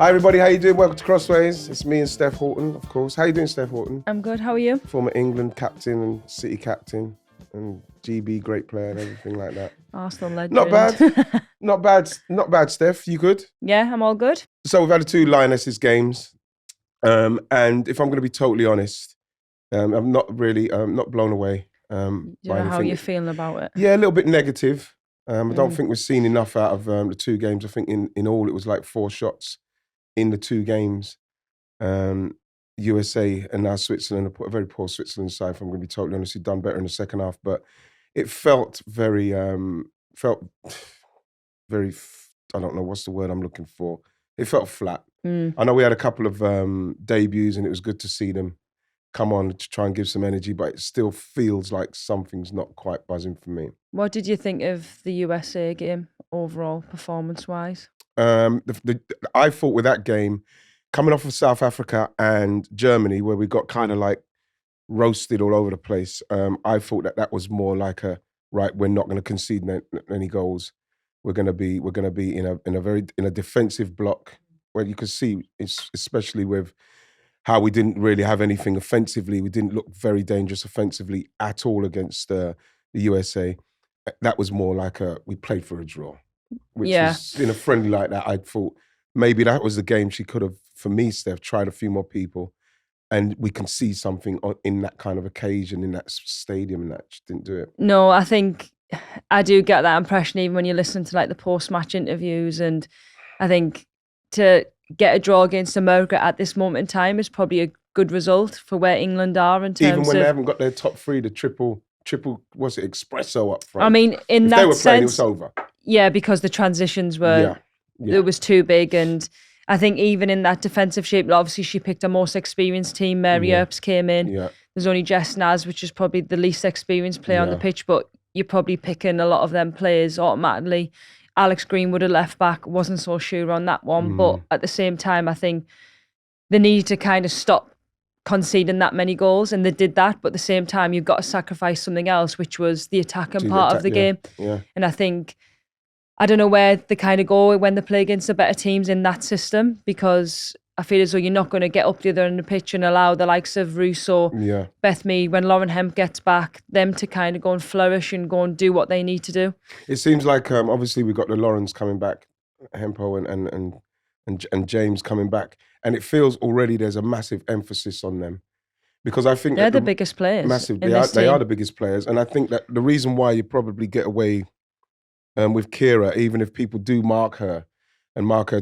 Hi everybody, how you doing? Welcome to Crossways. It's me and Steph Houghton, of course. How you doing, Steph Houghton? I'm good, how are you? Former England captain and City captain and GB great player and everything like that. Arsenal legend. Not bad, not bad, Steph. You good? Yeah, I'm all good. So we've had 2 Lionesses games. And if I'm going to be totally honest, I'm not really not blown away. Do you know how you're feeling about it? Yeah, a little bit negative. I don't think we've seen enough out of the 2 games. I think in all it was like 4 shots in the 2 games. USA and now Switzerland, a very poor Switzerland side, if I'm going to be totally honest, who've done better in the second half. But it felt very, I don't know, what's the word I'm looking for? It felt flat. I know we had a couple of debuts and it was good to see them come on to try and give some energy, but it still feels like something's not quite buzzing for me. What did you think of the USA game overall, performance-wise? I thought with that game, coming off of South Africa and Germany, where we got kind of like roasted all over the place, I thought that was more like right, we're not going to concede any goals. We're going to be in a defensive block where you could see, especially with how we didn't really have anything offensively. We didn't look very dangerous offensively at all against the USA. That was more like we played for a draw, which was in a friendly like that. I thought maybe that was the game she could have, for me, Steph, tried a few more people and we can see something in that kind of occasion, in that stadium, and that she didn't do it. No, I think I do get that impression even when you listen to like the post-match interviews, and I think to get a draw against America at this moment in time is probably a good result for where England are in terms of... Even when they haven't got their top 3, the triple, what's it, espresso up front. I mean, in if that they were sense... playing, it was over. Yeah, because the transitions were... It was too big, and I think even in that defensive shape, obviously she picked a most experienced team. Mary Earps came in. There's only Jess Naz, which is probably the least experienced player on the pitch, but you're probably picking a lot of them players automatically. Alex Greenwood, a left back, wasn't so sure on that one, but at the same time, I think they need to kind of stop conceding that many goals, and they did that, but at the same time, you've got to sacrifice something else, which was the attacking part of the game. And I think, I don't know where they kind of go when they play against the better teams in that system, because I feel as though you're not going to get up the other end of the pitch and allow the likes of Russo, Beth Mead, when Lauren Hemp gets back, them to kind of go and flourish and go and do what they need to do. It seems like obviously we've got the Laurens coming back, Hempo and James coming back, and it feels already there's a massive emphasis on them, because I think they're the biggest players. Massive, they are the biggest players, and I think that the reason why you probably get away with Kira, even if people do mark her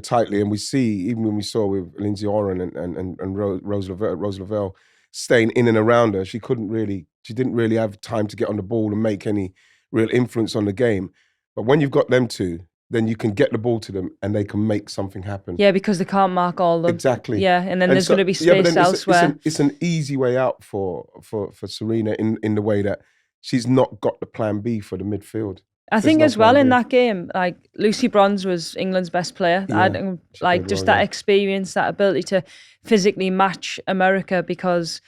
tightly, and we see, even when we saw with Lindsay Oren and Rose Lavelle staying in and around her, she didn't really have time to get on the ball and make any real influence on the game. But when you've got them 2, then you can get the ball to them and they can make something happen. Yeah, because they can't mark all of them. Exactly. Yeah, and then there's going to be space elsewhere. It's an easy way out for Sarina in the way that she's not got the plan B for the midfield. I think as well in that game, like Lucy Bronze was England's best player. That experience, that ability to physically match America, because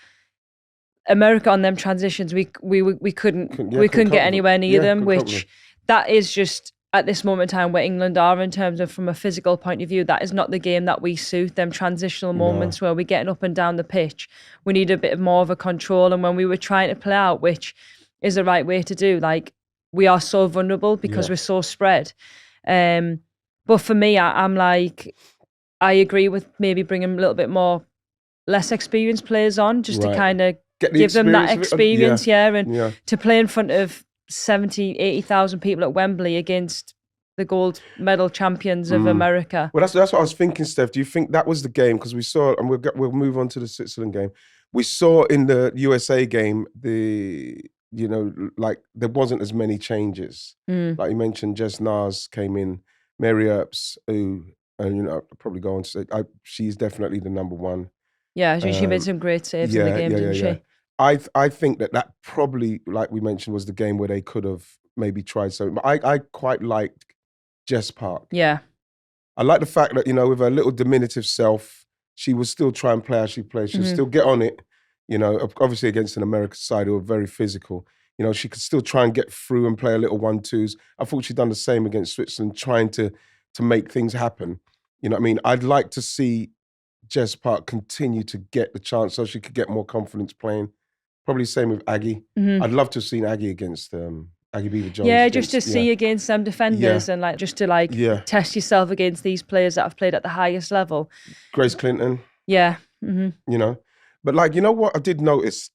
America on them transitions, we couldn't get anywhere near them, which that is just at this moment in time where England are in terms of from a physical point of view. That is not the game that we suit, them transitional moments where we're getting up and down the pitch. We need a bit more of a control, and when we were trying to play out, which is the right way to do, like, we are so vulnerable because we're so spread. But for me, I'm like, I agree with maybe bringing a little bit more less experienced players on, just to kind of give them that experience, and to play in front of 70, 80,000 people at Wembley against the gold medal champions of America. Well, that's what I was thinking, Steph. Do you think that was the game? Because we saw, and we'll move on to the Switzerland game. We saw in the USA game, like there wasn't as many changes. Like you mentioned, Jess Naz came in, Mary Earps, who, I'll probably go on to say, she's definitely the number 1. Yeah, she made some great saves in the game, didn't she? I think that probably, like we mentioned, was the game where they could have maybe tried something. But I quite liked Jess Park. Yeah. I like the fact that, with her little diminutive self, she would still try and play how she plays. She'll still get on it. Obviously against an American side who are very physical. She could still try and get through and play a little 1-2s. I thought she'd done the same against Switzerland, trying to make things happen. You know what I mean? I'd like to see Jess Park continue to get the chance so she could get more confidence playing. Probably same with Aggie. I'd love to have seen Aggie against Aggie Beaver-Jones. Yeah, just to see against them defenders and just to test yourself against these players that have played at the highest level. Grace Clinton. Yeah. You know, but what I did notice,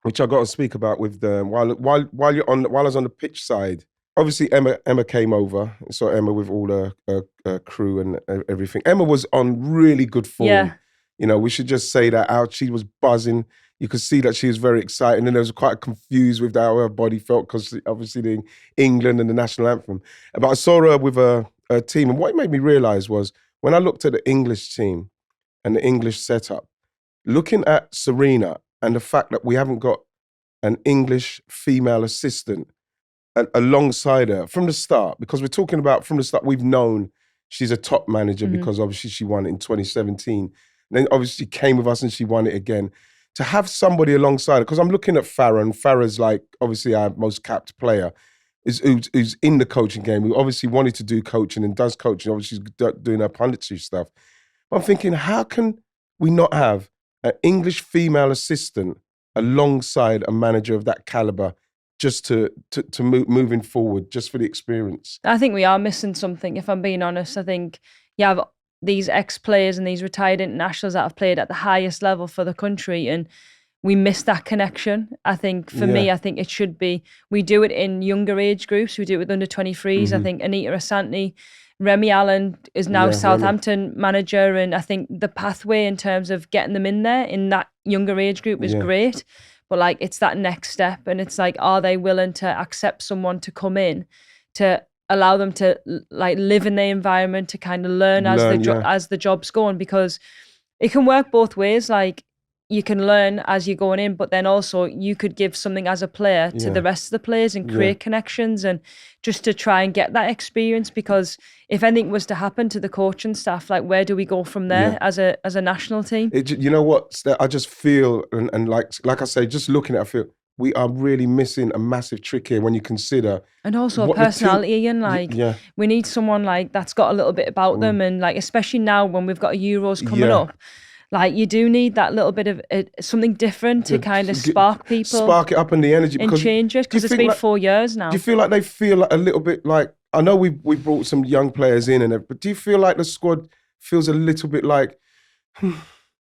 which I got to speak about with while I was on the pitch side. Obviously, Emma came over. So Emma with all her crew and everything. Emma was on really good form. Yeah. You know, we should just say that out. She was buzzing. You could see that she was very excited, and I was quite confused with how her body felt because obviously the England and the national anthem. But I saw her with her team, and what it made me realise was when I looked at the English team and the English setup, looking at Sarina and the fact that we haven't got an English female assistant alongside her from the start, because we're talking about from the start, we've known she's a top manager because obviously she won it in 2017. And then obviously came with us and she won it again. To have somebody alongside her, because I'm looking at Farah, and Farah's like obviously our most capped player, who's in the coaching game, who obviously wanted to do coaching and does coaching, obviously she's doing her punditry stuff. But I'm thinking, how can we not have an English female assistant alongside a manager of that caliber just to moving forward, just for the experience? I think we are missing something, if I'm being honest. I think you have these ex-players and these retired internationals that have played at the highest level for the country, and we miss that connection. I think for me, I think it should be, we do it in younger age groups. We do it with under 23s. I think Anita Asante, Remy Allen is now Southampton manager, and I think the pathway in terms of getting them in there in that younger age group is great. But like, it's that next step, and it's like, are they willing to accept someone to come in to allow them to like live in the environment, to kind of learn as the job's going? Because it can work both ways. Like, you can learn as you're going in, but then also you could give something as a player to the rest of the players and create connections, and just to try and get that experience. Because if anything was to happen to the coaching staff, like, where do we go from there as a national team? You know what? I just feel, and like I say, just looking at it, I feel we are really missing a massive trick here when you consider. And also a personality, Ian. Like, we need someone like that's got a little bit about them, and like, especially now when we've got a Euros coming up. Like, you do need that little bit of something different to kind of spark people. Spark it up in the energy. And change it, because it's been 4 years now. Do you feel like they feel like a little bit like, I know we brought some young players in, but do you feel like the squad feels a little bit like,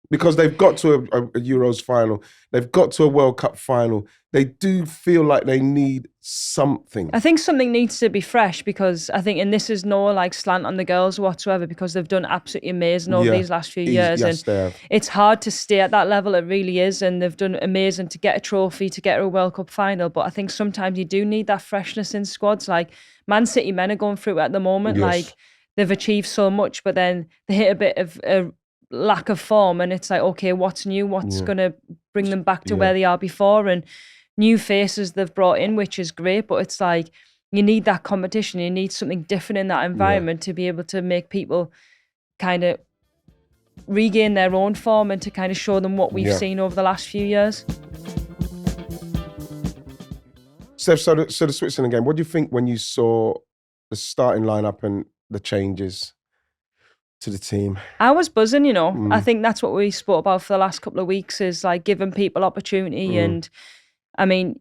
because they've got to a Euros final, they've got to a World Cup final, they do feel like they need something. I think something needs to be fresh, because I think, and this is no like slant on the girls whatsoever, because they've done absolutely amazing over these last few years. Yes, and it's hard to stay at that level, it really is. And they've done amazing to get a trophy, to get a World Cup final. But I think sometimes you do need that freshness in squads. Like, Man City men are going through it at the moment. Like, they've achieved so much, but then they hit a bit of a lack of form, and it's like, okay, what's new? What's going to bring them back to where they are before? And new faces they've brought in, which is great, but it's like, you need that competition. You need something different in that environment to be able to make people kind of regain their own form, and to kind of show them what we've seen over the last few years. Steph, so the Switzerland game, what do you think when you saw the starting lineup and the changes to the team? I was buzzing, you know. I think that's what we spoke about for the last couple of weeks, is like giving people opportunity. And I mean,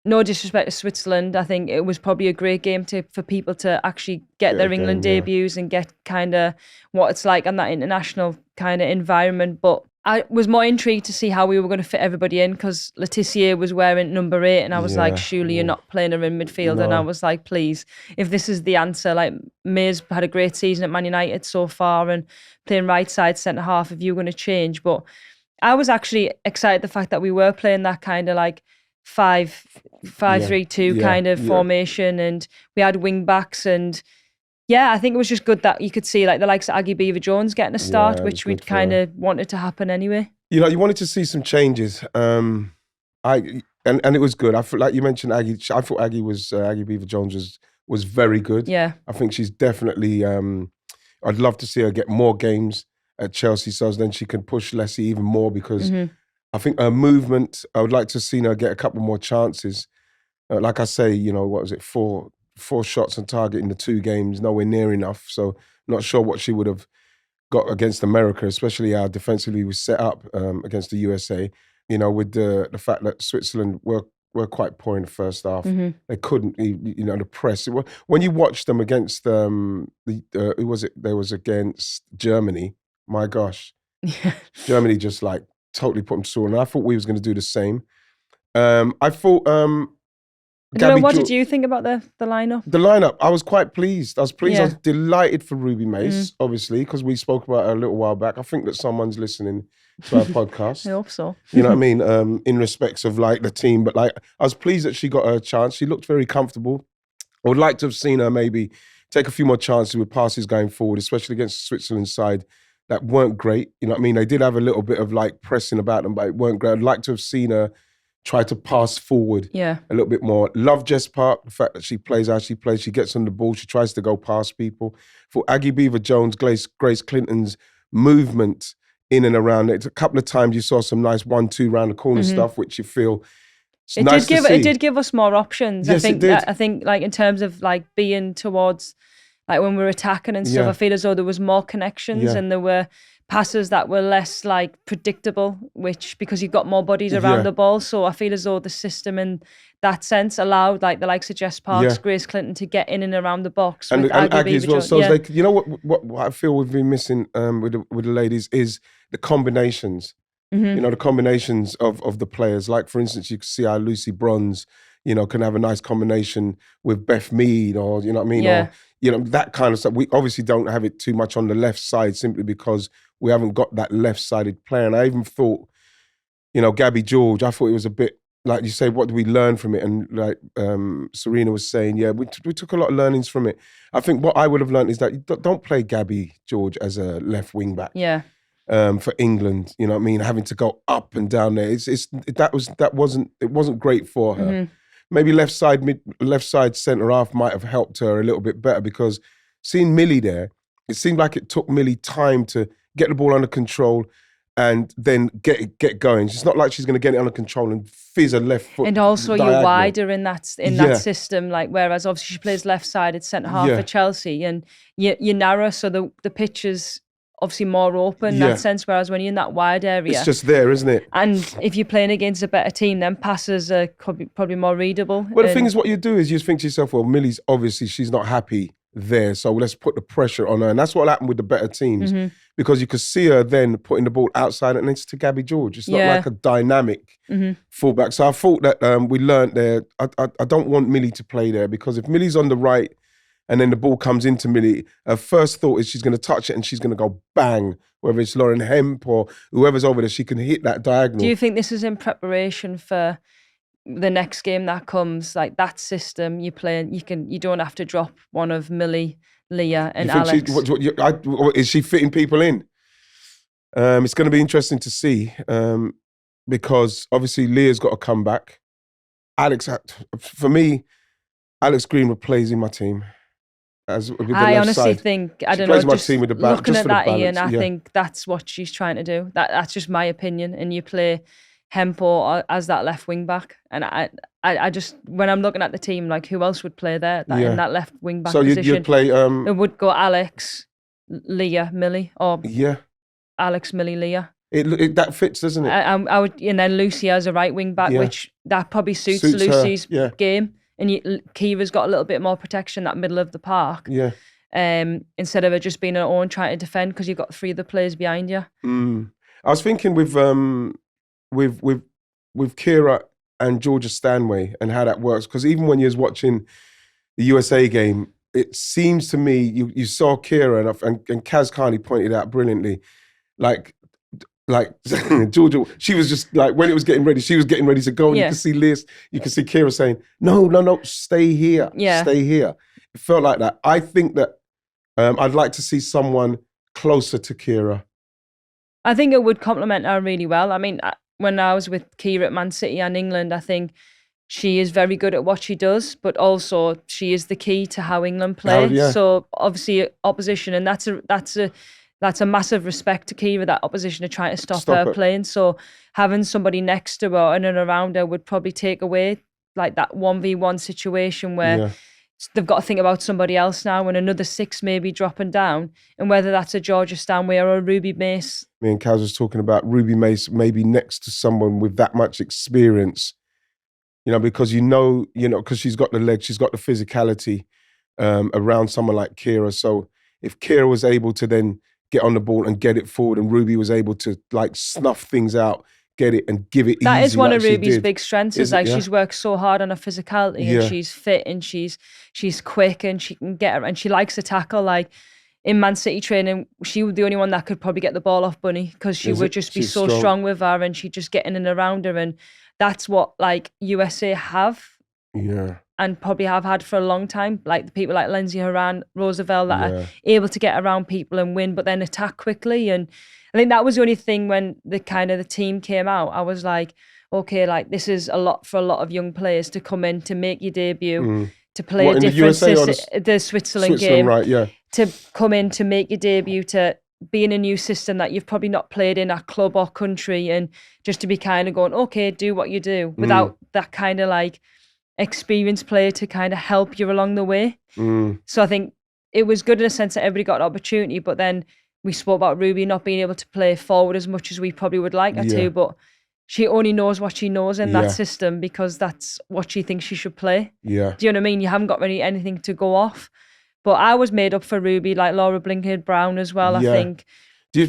no disrespect to Switzerland, I think it was probably a great game for people to actually get their England debuts and get kind of what it's like in that international kind of environment. But I was more intrigued to see how we were going to fit everybody in, because Laetitia was wearing number 8, and I was like, surely you're not playing her in midfield. No. And I was like, please, if this is the answer, like, May's had a great season at Man United so far and playing right side centre half, if you're going to change. But I was actually excited the fact that we were playing that kind of like 5-3-2 kind of formation, and we had wing backs. And I think it was just good that you could see like the likes of Aggie Beaver-Jones getting a start, which we'd kind of wanted to happen anyway. You know, you wanted to see some changes. And it was good. I feel like you mentioned Aggie. I thought Aggie Beaver-Jones was very good. Yeah, I think she's definitely. I'd love to see her get more games at Chelsea, so then she can push Leslie even more, because I think her movement. I would like to see her get a couple more chances. Like I say, you know, what was it, four shots on target in the 2 games, nowhere near enough. So not sure what she would have got against America, especially how defensively we set up against the USA. You know, with the fact that Switzerland were quite poor in the first half. Mm-hmm. They couldn't, you know, the press. When you watch them against who was it? They was against Germany. My gosh, Germany just like totally put them sore. And I thought we was going to do the same. I thought. What did you think about the lineup? The lineup, I was quite pleased. I was pleased. Yeah. I was delighted for Ruby Mace, obviously, because we spoke about her a little while back. I think that someone's listening to our podcast. I hope so. You know what I mean? In respects of like the team, but like I was pleased that she got her chance. She looked very comfortable. I would like to have seen her maybe take a few more chances with passes going forward, especially against Switzerland's side that weren't great. You know what I mean? They did have a little bit of like pressing about them, but it weren't great. I'd like to have seen her try to pass forward a little bit more. Love Jess Park, the fact that she plays how she plays. She gets on the ball. She tries to go past people. For Aggie Beaver-Jones, Grace Clinton's movement in and around it. A couple of times you saw some nice 1-2 round the corner stuff, which you feel it did give us more options. Yes, I think like in terms of like being towards like when we were attacking and stuff, I feel as though there was more connections and there were passes that were less like predictable, which because you've got more bodies around the ball. So I feel as though the system in that sense allowed like the likes of Jess Parks, Grace Clinton to get in and around the box. And Aggie as well. So it's like, you know what I feel we've been missing with the ladies is the combinations. You know, the combinations of the players. Like for instance, you can see how Lucy Bronze, you know, can have a nice combination with Beth Mead or, you know what I mean? Or, you know, that kind of stuff. We obviously don't have it too much on the left side simply because we haven't got that left-sided player. And I even thought, you know, Gabby George, I thought it was a bit, like you say, what do we learn from it? And like Sarina was saying, we took a lot of learnings from it. I think what I would have learned is that you don't play Gabby George as a left wing back. For England, you know what I mean? Having to go up and down there. It wasn't great for her. Maybe left side centre half might have helped her a little bit better because seeing Millie there, it seemed like it took Millie time to get the ball under control and then get going. It's not like she's going to get it under control and fizz her left foot. And also diagonal. You're wider in that system, like whereas obviously she plays left-sided centre half for Chelsea and you narrow, so the pitch is obviously more open in that sense, whereas when you're in that wide area... It's just there, isn't it? And if you're playing against a better team, then passes are probably more readable. Well, the thing is, what you do is you think to yourself, well, Millie's obviously, she's not happy there, so let's put the pressure on her. And that's what happened with the better teams, because you could see her then putting the ball outside and it's to Gabby George. It's not like a dynamic fullback. So I thought that we learnt there, I don't want Millie to play there, because if Millie's on the right and then the ball comes into Millie, her first thought is she's going to touch it and she's going to go bang, whether it's Lauren Hemp or whoever's over there, she can hit that diagonal. Do you think this is in preparation for the next game that comes, like that system you play, you don't have to drop one of Millie, Leah and Alex? Is she fitting people in? It's going to be interesting to see because obviously Leah's got to come back. Alex, for me, Alex Greenwood plays in my team. I honestly think, I don't know, just looking at that, Ian, I think that's what she's trying to do. That's just my opinion. And you play Hempo as that left wing back. And I just, when I'm looking at the team, like who else would play there in that left wing back position? So you'd play... it would go Alex, Leah, Millie, or Alex, Millie, Leah. That fits, doesn't it? I would, and then Lucy as a right wing back, which that probably suits Lucy's game. And Kira's got a little bit more protection that middle of the park. Instead of her just being her own trying to defend, because you've got three other players behind you. I was thinking with Kira and Georgia Stanway and how that works, because even when you was watching the USA game, it seems to me you saw Kira and Kaz Carney pointed out brilliantly, like Georgia, she was just like, when it was getting ready, she was getting ready to go, and you could see Liz, you could see Kira saying, no, stay here, stay here. It felt like that. I think that I'd like to see someone closer to Kira. I think it would complement her really well. I mean, when I was with Kira at Man City and England, I think she is very good at what she does, but also she is the key to how England play. So obviously opposition, and that's a massive respect to Kira, that opposition are trying to stop her playing. So having somebody next to her and around her would probably take away like that 1v1 situation where they've got to think about somebody else now, and another 6 maybe dropping down, and whether that's a Georgia Stanway or a Ruby Mace. Me and Kaz was talking about Ruby Mace maybe next to someone with that much experience, because because she's got the legs, she's got the physicality around someone like Kira. So if Kira was able to then get on the ball and get it forward, and Ruby was able to like snuff things out, get it and give it easy. That is one of Ruby's big strengths, is like she's worked so hard on her physicality, and she's fit, and she's quick, and she can get her, and she likes to tackle. Like in Man City training, she was the only one that could probably get the ball off Bunny, because she would just be so strong with her, and she'd just get in and around her, and that's what like USA have. Yeah. And probably have had for a long time, like the people like Lindsay Horan, Roosevelt, that are able to get around people and win, but then attack quickly. And I think that was the only thing when the team came out. I was like, okay, like this is a lot for a lot of young players to come in to make your debut, to play a different system, the Switzerland game, right? Yeah, to come in to make your debut, to be in a new system that you've probably not played in a club or country, and just to be kind of going, okay, do what you do, without that kind of like experienced player to kind of help you along the way. So I think it was good in a sense that everybody got an opportunity, but then we spoke about Ruby not being able to play forward as much as we probably would like her to, but she only knows what she knows in that system, because that's what she thinks she should play. Yeah. Do you know what I mean? You haven't got really anything to go off. But I was made up for Ruby, like Laura Blinkhead-Brown as well, I think.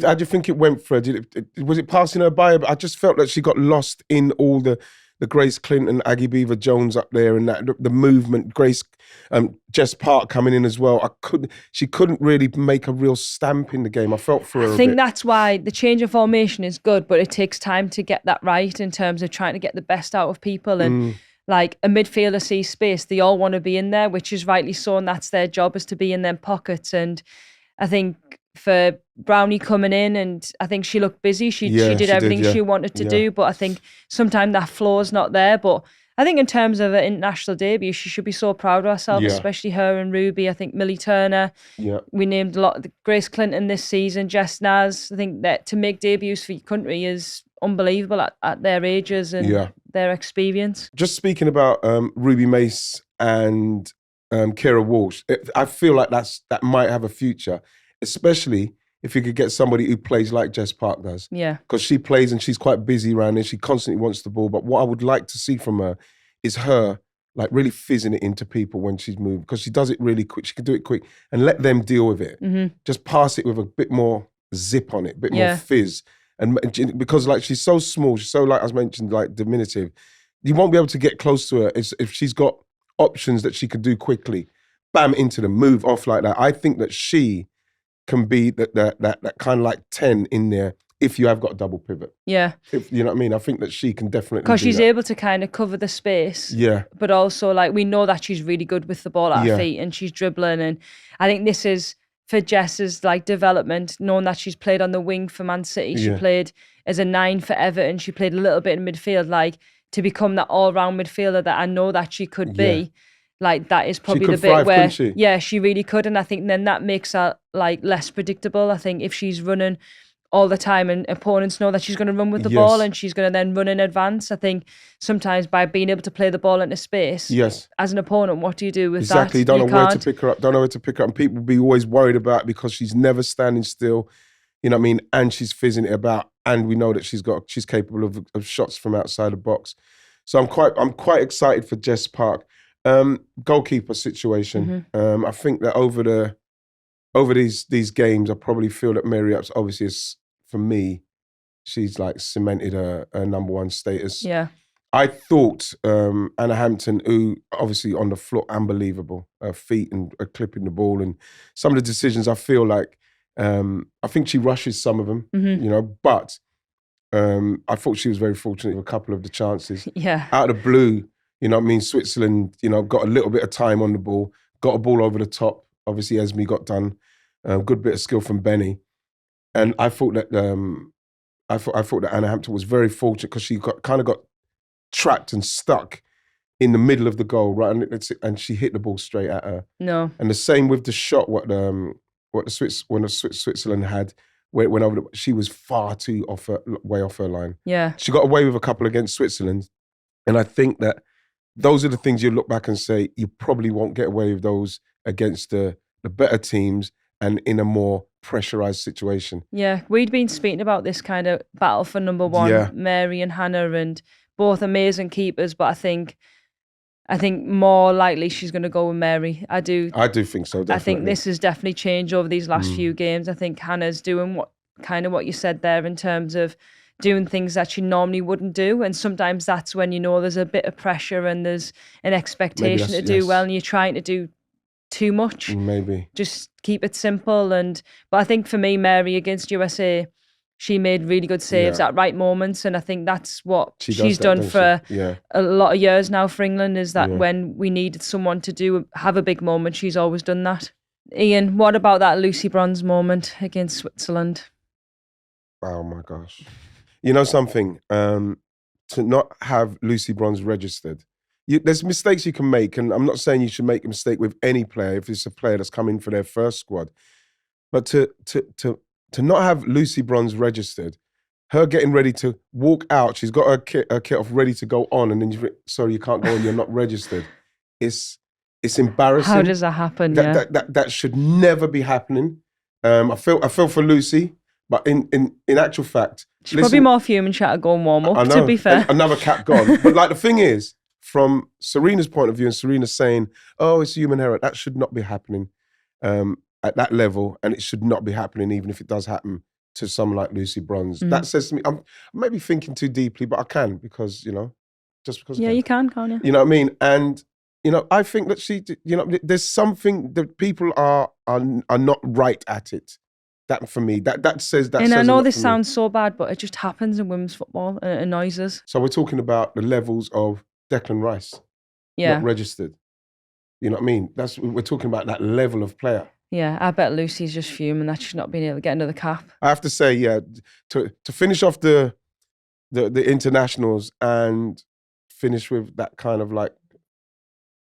How do you think it went for her? Was it passing her by? I just felt that she got lost in all the Grace Clinton, Aggie Beaver Jones up there, and that the movement. Grace, Jess Park coming in as well. She couldn't really make a real stamp in the game. I felt for her. I think that's why the change of formation is good, but it takes time to get that right in terms of trying to get the best out of people. And like a midfielder sees space, they all want to be in there, which is rightly so, and that's their job, is to be in them pockets. And I think for Brownie coming in, and I think she looked busy. She did everything she wanted to do, but I think sometimes that flow is not there. But I think in terms of an international debut, she should be so proud of herself, especially her and Ruby. I think Millie Turner, we named a lot, Grace Clinton this season, Jess Naz. I think that to make debuts for your country is unbelievable at their ages and their experience. Just speaking about Ruby Mace and Kira Walsh, I feel like that might have a future, especially if you could get somebody who plays like Jess Park does. Yeah. Because she plays and she's quite busy around there. She constantly wants the ball. But what I would like to see from her is her like really fizzing it into people when she's moved, because she does it really quick. She can do it quick and let them deal with it. Just pass it with a bit more zip on it, a bit more fizz. And because like she's so small, she's so, like I mentioned, like diminutive, you won't be able to get close to her if she's got options that she can do quickly. Bam, into them, move off like that. I think that she can be that kind of like 10 in there if you have got a double pivot. Yeah. You know what I mean? I think that she can definitely because she's able to kind of cover the space. Yeah. But also like we know that she's really good with the ball at her feet, and she's dribbling, and I think this is for Jess's like development, knowing that she's played on the wing for Man City. She played as a 9 for Everton. She played a little bit in midfield, like to become that all-round midfielder that I know that she could be. Like that is probably the bit where, she really could. And I think then that makes her like less predictable. I think if she's running all the time and opponents know that she's going to run with the ball and she's going to then run in advance, I think sometimes by being able to play the ball into space, as an opponent, what do you do with that? Exactly, you don't know where to pick her up, and people be always worried about it because she's never standing still, you know what I mean? And she's fizzing it about, and we know that she's capable of shots from outside the box. So I'm quite excited for Jess Park. Goalkeeper situation. I think that over these games, I probably feel that Mary Epps obviously is, for me, she's like cemented her number one status. Yeah. I thought Anna Hampton, who obviously on the floor, unbelievable. Her feet and clipping the ball, and some of the decisions I feel like, I think she rushes some of them, you know, but I thought she was very fortunate with a couple of the chances. Yeah. Out of the blue, you know what I mean? Switzerland, you know, got a little bit of time on the ball, got a ball over the top. Obviously, Esme got done. Good bit of skill from Benny. And I thought that I thought that Anna Hampton was very fortunate because she kind of got trapped and stuck in the middle of the goal, right? And she hit the ball straight at her. No. And the same with the shot, Switzerland had, where it went over, she was far too way off her line. Yeah. She got away with a couple against Switzerland. And I think that those are the things you look back and say, you probably won't get away with those against the better teams and in a more pressurized situation. Yeah, we'd been speaking about this kind of battle for number one, Mary and Hannah, and both amazing keepers, but I think more likely she's going to go with Mary. I do think so, definitely. I think this has definitely changed over these last few games. I think Hannah's doing what you said there in terms of doing things that she normally wouldn't do. And sometimes that's when, you know, there's a bit of pressure and there's an expectation to do well and you're trying to do too much. Maybe. Just keep it simple. But I think for me, Mary against USA, she made really good saves at right moments. And I think that's what she's done for a lot of years now for England, is that when we needed someone to have a big moment, she's always done that. Ian, what about that Lucy Bronze moment against Switzerland? Oh my gosh. You know something? To not have Lucy Bronze registered, there's mistakes you can make, and I'm not saying you should make a mistake with any player if it's a player that's coming for their first squad. But to not have Lucy Bronze registered, her getting ready to walk out, she's got her kit off ready to go on, and then sorry, you can't go on, you're not registered. It's embarrassing. How does that happen? That should never be happening. I feel for Lucy, but in actual fact, she's probably more fuming she had to go and warm up, to be fair. Another cap gone. But like the thing is, from Sarina's point of view, and Sarina saying, oh, it's human error, that should not be happening at that level, and it should not be happening even if it does happen to someone like Lucy Bronze. That says to me, I'm maybe thinking too deeply, but I can, because, you know, just because you can, can't you? You know what I mean? And, you know, I think that she, you know, there's something that people are not right at it. That for me, that says that. And I know this sounds so bad, but it just happens in women's football and it annoys us. So we're talking about the levels of Declan Rice, not registered. You know what I mean? We're talking about that level of player. Yeah, I bet Lucy's just fuming that she's not being able to get another cap. I have to say, to finish off the internationals and finish with that kind of like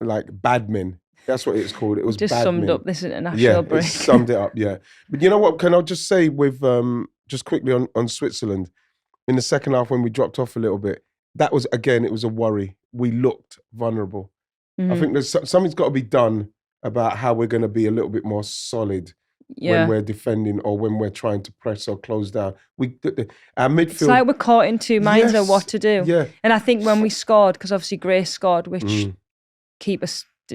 badmin. That's what it's called. It was just badmin. Summed up this international break. It summed it up. Yeah, but you know what? Can I just say with just quickly on Switzerland, in the second half when we dropped off a little bit, that was again, it was a worry. We looked vulnerable. I think there's something's got to be done about how we're going to be a little bit more solid when we're defending or when we're trying to press or close down. Our midfield. It's like we're caught in two minds of what to do. Yeah. And I think when we scored, because obviously Grace scored, which keeper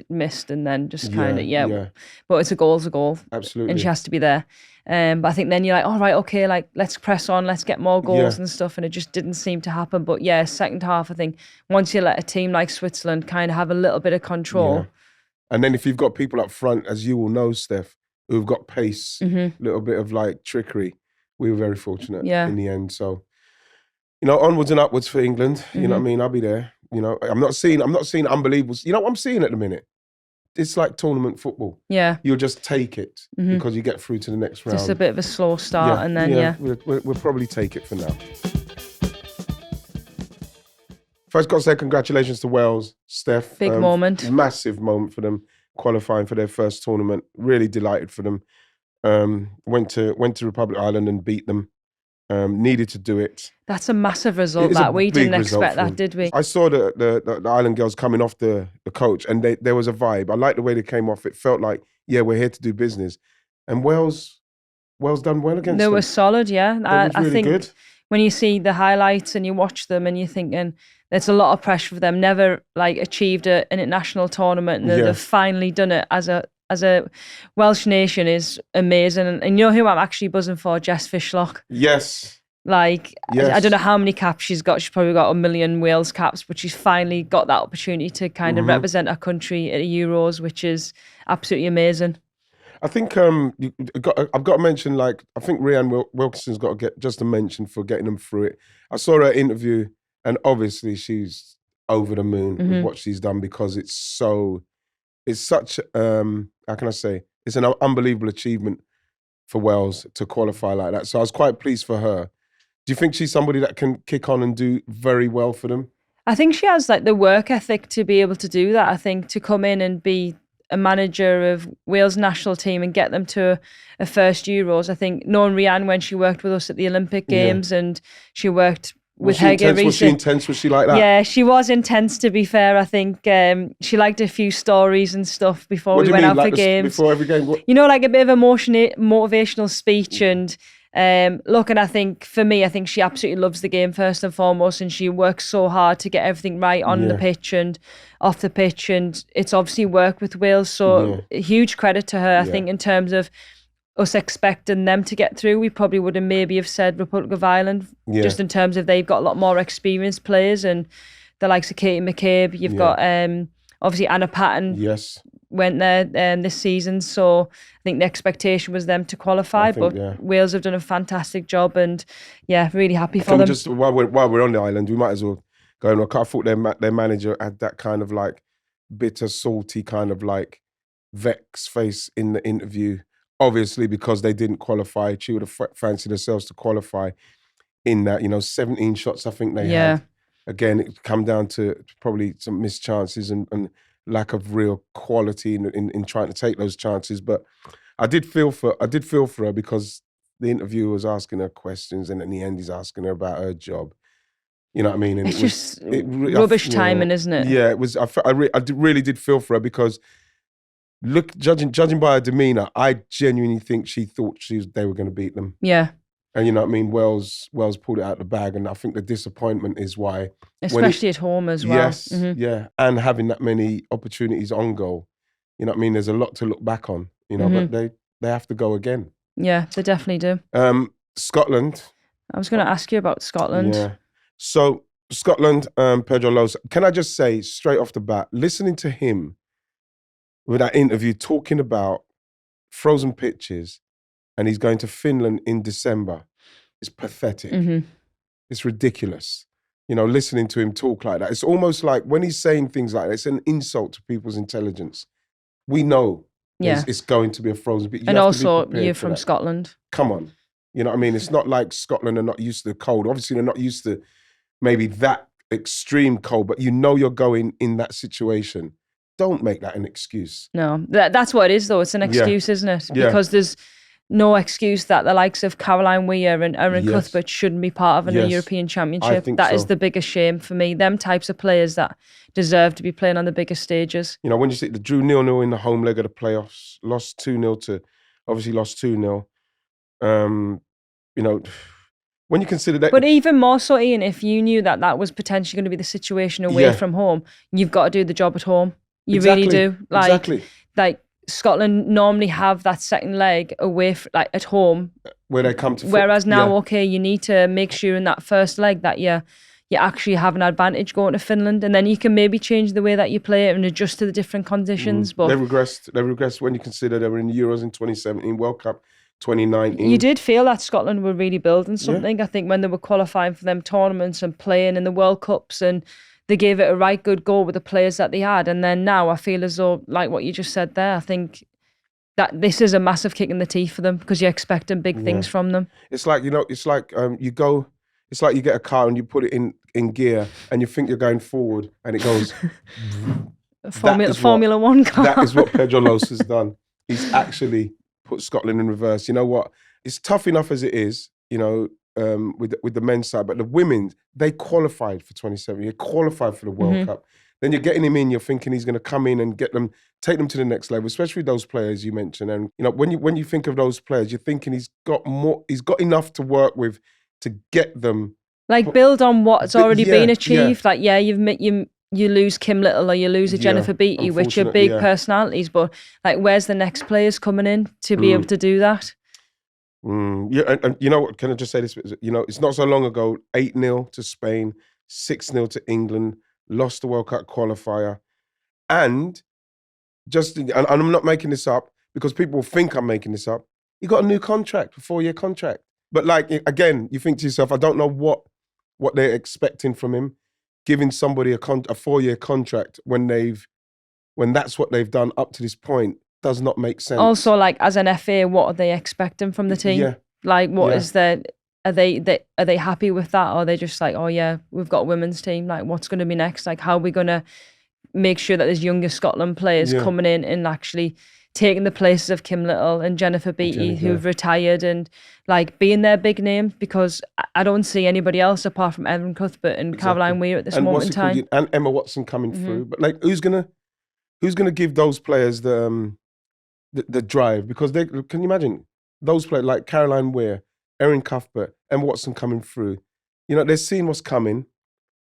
missed, and then just kind of but it's a goal. Absolutely. And she has to be there. But I think then you're like, all right, okay, like let's press on, let's get more goals and stuff, and it just didn't seem to happen. But yeah, second half, I think once you let a team like Switzerland kind of have a little bit of control. And then if you've got people up front, as you will know, Steph, who've got pace, a little bit of like trickery, we were very fortunate in the end. So, you know, onwards and upwards for England. You know what I mean? I'll be there. You know, I'm not seeing unbelievables. You know what I'm seeing at the minute? It's like tournament football. Yeah. You'll just take it because you get through to the next round. Just a bit of a slow start and then, We'll probably take it for now. First, got to say congratulations to Wales, Steph. Big moment. Massive moment for them, qualifying for their first tournament. Really delighted for them. Went to Republic Island and beat them. Needed to do it. That's a massive result. That we didn't expect that, did we? I saw the Island girls coming off the coach, and there was a vibe. I liked the way they came off. It felt like, we're here to do business. And Wales done well against them. They were solid, yeah. I think good. When you see the highlights and you watch them and you're thinking, there's a lot of pressure for them. Never like achieved an international tournament, and they've finally done it as a Welsh nation is amazing. And you know who I'm actually buzzing for? Jess Fishlock. Yes. I don't know how many caps she's got. She's probably got 1 million Wales caps, but she's finally got that opportunity to kind of represent her country at the Euros, which is absolutely amazing. I think I've got to mention, I think Rhiannon Wilkinson's got to get just a mention for getting them through it. I saw her interview, and she's over the moon with what she's done, because it's such, how can I say, it's an unbelievable achievement for Wales to qualify like that. So I was quite pleased for her. Do you think she's somebody that can kick on and do very well for them? I think she has the work ethic to be able to do that. I think to come in and be a manager of Wales national team and get them to a first Euros. I think knowing Rhiannon when she worked with us at the Olympic Games and she worked with her recent. Was she intense? Was she like that? Yeah, she was intense, to be fair. I think she liked a few stories and stuff before we went out for games. Before every game? You know, like a bit of a motivational speech. And look, and I think for me, I think she absolutely loves the game first and foremost, and she works so hard to get everything right on the pitch and off the pitch. And it's obviously worked with Wales. So huge credit to her, I think, in terms of us expecting them to get through. We probably would have maybe have said Republic of Ireland, just in terms of they've got a lot more experienced players, and the likes of Katie McCabe. You've got obviously Anna Patton went there this season, so I think the expectation was them to qualify, but Wales have done a fantastic job, and really happy for them. Just while we're on the island, we might as well go on. I thought their manager had that kind of like bitter, salty kind of like vex face in the interview. Obviously, because they didn't qualify, she would have fancied themselves to qualify in that, 17 shots I think they had. Again, it come down to probably some missed chances and lack of real quality in trying to take those chances. But I did feel for her because the interviewer was asking her questions, and in the end he's asking her about her job. You know what I mean? And it's just rubbish timing, isn't it? Yeah, it was. I really did feel for her because judging by her demeanour, I genuinely think she thought they were going to beat them. Yeah. And you know what I mean? Wales pulled it out of the bag, and I think the disappointment is why. Especially at home as well. Yes, and having that many opportunities on goal. You know what I mean? There's a lot to look back on, but they have to go again. Yeah, they definitely do. Scotland. I was going to ask you about Scotland. Yeah. So Scotland, Pedro Lopes. Can I just say straight off the bat, listening to him with that interview talking about frozen pitches, and he's going to Finland in December, is pathetic. It's ridiculous. Listening to him talk like that. It's almost like when he's saying things like that, it's an insult to people's intelligence. We know it's going to be a frozen pitch. And also, you're from Scotland. Come on. You know what I mean? It's not like Scotland are not used to the cold. Obviously, they're not used to maybe that extreme cold, but you're going in that situation. Don't make that an excuse. No, that's what it is, though. It's an excuse, isn't it? Because there's no excuse that the likes of Caroline Weir and Erin Cuthbert shouldn't be part of a European Championship. That is the biggest shame for me. Them types of players that deserve to be playing on the biggest stages. When you see the drew 0-0 in the home leg of the playoffs, lost 2-0 lost 2-0. When you consider that. But even more so, Ian, if you knew that was potentially going to be the situation away from home, you've got to do the job at home. You really do. Like Scotland normally have that second leg away at home, where they come to. Whereas now, you need to make sure in that first leg that you actually have an advantage going to Finland, and then you can maybe change the way that you play it and adjust to the different conditions. But they regressed when you consider they were in the Euros in 2017, World Cup 2019. You did feel that Scotland were really building something. I think when they were qualifying for them tournaments and playing in the World Cups, and they gave it a right good go with the players that they had. And then now I feel as though, like what you just said there, I think that this is a massive kick in the teeth for them because you're expecting big things from them. It's like, it's like you get a car and you put it in gear and you think you're going forward and it goes. Formula One car. That is what Pedro Lopes has done. He's actually put Scotland in reverse. You know what? It's tough enough as it is, with the men's side, but the women, they qualified for 2017. They qualified for the World Cup. Then you're getting him in. You're thinking he's going to come in and take them to the next level. Especially those players you mentioned. And when you think of those players, you're thinking he's got enough to work with to get them. Like build on what's already been achieved. Like you lose Kim Little or you lose a Jennifer Beattie, which are big personalities. But like, where's the next players coming in to be able to do that? And you know what? Can I just say this? It's not so long ago. 8-0 to Spain, 6-0 to England. Lost the World Cup qualifier, and I'm not making this up because people think I'm making this up. He got a new contract, a 4-year contract. But like again, you think to yourself, I don't know what they're expecting from him, giving somebody a 4-year contract when that's what they've done up to this point. Does not make sense. Also, like as an FA, what are they expecting from the team? Yeah. Like, is there? Are they happy with that, or are they just like, oh yeah, we've got a women's team. Like, what's going to be next? Like, how are we going to make sure that there's younger Scotland players coming in and actually taking the places of Kim Little and Jennifer Beattie, who've retired, and like being their big name, because I don't see anybody else apart from Evan Cuthbert and Caroline Weir at this moment in time. And Emma Watson coming through. But like, who's gonna give those players the drive? Because can you imagine those players like Caroline Weir, Erin Cuthbert, Emma Watson coming through? You know, they're seeing what's coming,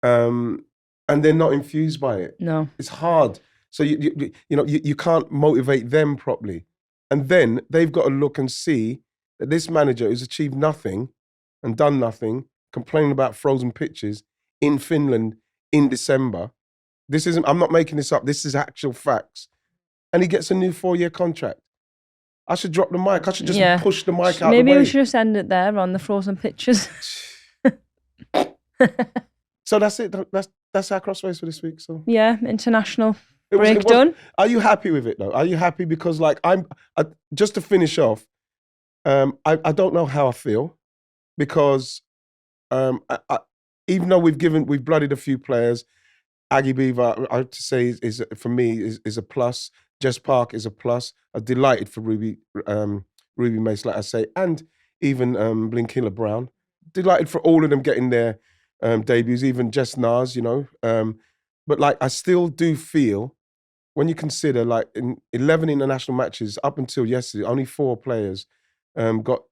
and they're not infused by it. No, it's hard. So you can't motivate them properly, and then they've got to look and see that this manager who's achieved nothing and done nothing, complaining about frozen pitches in Finland in December. This isn't. I'm not making this up. This is actual facts, and he gets a new 4-year contract. I should drop the mic. I should just push the mic out. Maybe the way. We should just end it there on the frozen pitches. So that's it. That's our Crossways for this week. So yeah, international. Done. Are you happy with it though? Are you happy? Because like just to finish off, I don't know how I feel, because even though we've blooded a few players, Aggie Beaver, I have to say is for me is a plus. Jess Park is a plus. I'm delighted for Ruby Mace, like I say, and even Blinkilla Brown. Delighted for all of them getting their debuts, even Jess Nars, you know. But like I still do feel, when you consider like in 11 international matches up until yesterday, only 4 players got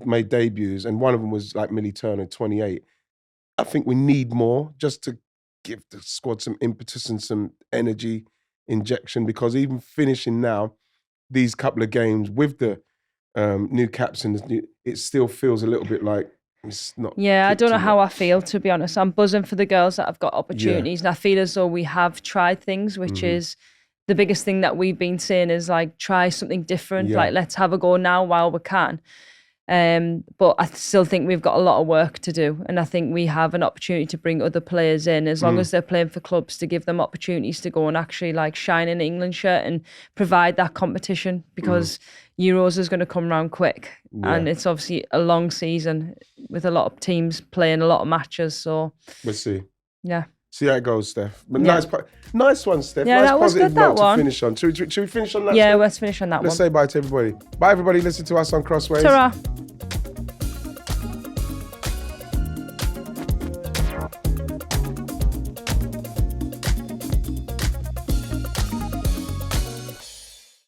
made debuts, and one of them was like Millie Turner, 28. I think we need more just to give the squad some impetus and some energy injection, because even finishing now these couple of games with the new captains, it still feels a little bit like it's not. Yeah, I don't know how I feel, to be honest. I'm buzzing for the girls that have got opportunities, and I feel as though we have tried things, which is the biggest thing that we've been saying is like, try something different. Like, let's have a go now while we can. But I still think we've got a lot of work to do, and I think we have an opportunity to bring other players in, as long as they're playing for clubs, to give them opportunities to go and actually like shine in an England shirt and provide that competition, because Euros is going to come round quick, and it's obviously a long season with a lot of teams playing a lot of matches. So we'll see. Yeah. See how it goes, Steph. But nice one, Steph. Yeah, nice that was positive good, that note one. to finish on. Should we finish on that? Yeah, Steph? let's finish on that one. Let's say bye to everybody. Bye, everybody. Listen to us on Crossways. Ta-ra.